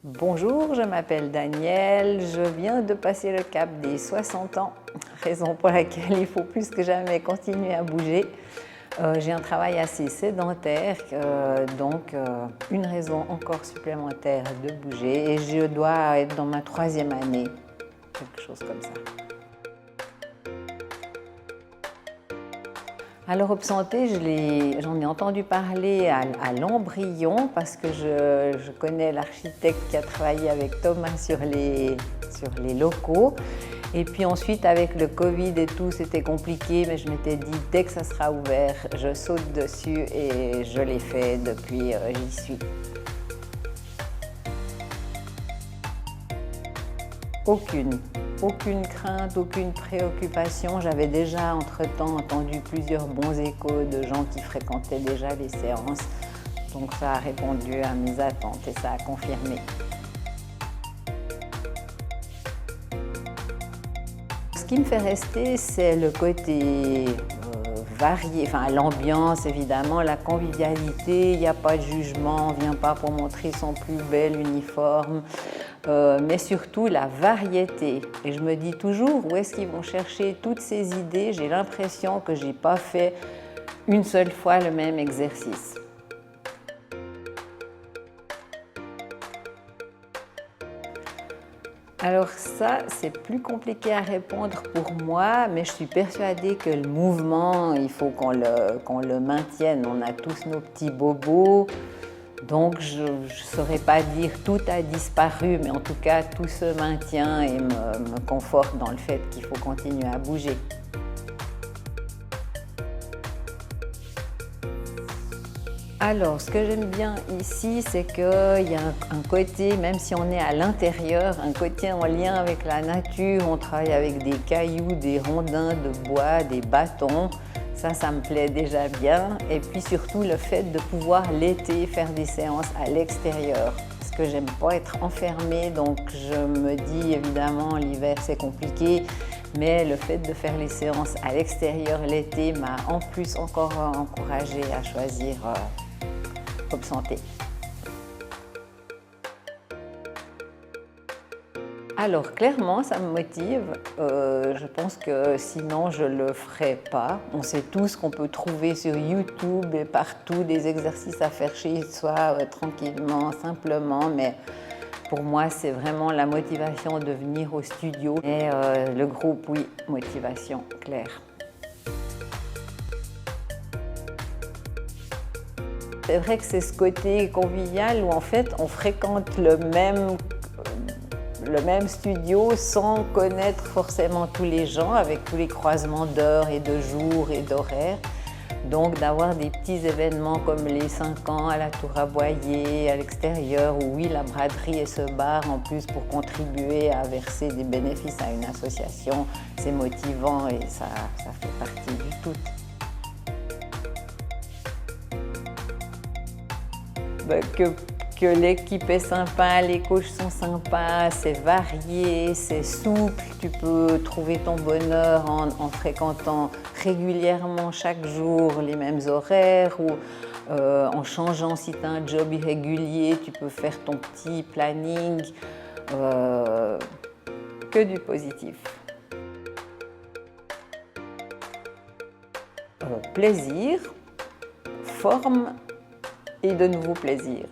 Bonjour, je m'appelle Danielle, je viens de passer le cap des 60 ans, raison pour laquelle il faut plus que jamais continuer à bouger. J'ai un travail assez sédentaire, donc une raison encore supplémentaire de bouger et je dois être dans ma 3e année, quelque chose comme ça. Alors Hope Santé, j'en ai entendu parler à l'embryon parce que je connais l'architecte qui a travaillé avec Thomas sur les locaux. Et puis ensuite, avec le Covid et tout, c'était compliqué, mais je m'étais dit, dès que ça sera ouvert, je saute dessus et je l'ai fait depuis, j'y suis. Aucune crainte, aucune préoccupation. J'avais déjà entre-temps entendu plusieurs bons échos de gens qui fréquentaient déjà les séances. Donc ça a répondu à mes attentes et ça a confirmé. Ce qui me fait rester, c'est le côté varié, enfin l'ambiance évidemment, la convivialité, il n'y a pas de jugement, on ne vient pas pour montrer son plus bel uniforme, mais surtout la variété. Et je me dis toujours où est-ce qu'ils vont chercher toutes ces idées. J'ai l'impression que je n'ai pas fait une seule fois le même exercice. Alors ça, c'est plus compliqué à répondre pour moi, mais je suis persuadée que le mouvement, il faut qu'on le maintienne. On a tous nos petits bobos, donc je ne saurais pas dire tout a disparu, mais en tout cas, tout se maintient et me conforte dans le fait qu'il faut continuer à bouger. Alors, ce que j'aime bien ici, c'est qu'il y a un côté, même si on est à l'intérieur, un côté en lien avec la nature. On travaille avec des cailloux, des rondins de bois, des bâtons. Ça me plaît déjà bien. Et puis surtout, le fait de pouvoir l'été faire des séances à l'extérieur. Parce que j'aime pas être enfermée, donc je me dis évidemment l'hiver c'est compliqué. Mais le fait de faire les séances à l'extérieur l'été m'a en plus encore encouragée à choisir Hope Santé. Alors clairement, ça me motive. Je pense que sinon je ne le ferais pas. On sait tous qu'on peut trouver sur YouTube et partout des exercices à faire chez soi tranquillement, simplement, mais pour moi, c'est vraiment la motivation de venir au studio. Et le groupe, oui, motivation, claire. C'est vrai que c'est ce côté convivial où en fait on fréquente le même studio sans connaître forcément tous les gens, avec tous les croisements d'heures et de jours et d'horaires. Donc d'avoir des petits événements comme les 5 ans à la Tour à Boyer, à l'extérieur, où oui, la braderie et ce bar en plus pour contribuer à verser des bénéfices à une association, c'est motivant et ça fait partie du tout. Que l'équipe est sympa, les coachs sont sympas, c'est varié, c'est souple, tu peux trouver ton bonheur en fréquentant régulièrement chaque jour les mêmes horaires ou en changeant. Si tu as un job irrégulier, tu peux faire ton petit planning, que du positif. Plaisir, forme et de nouveau plaisir.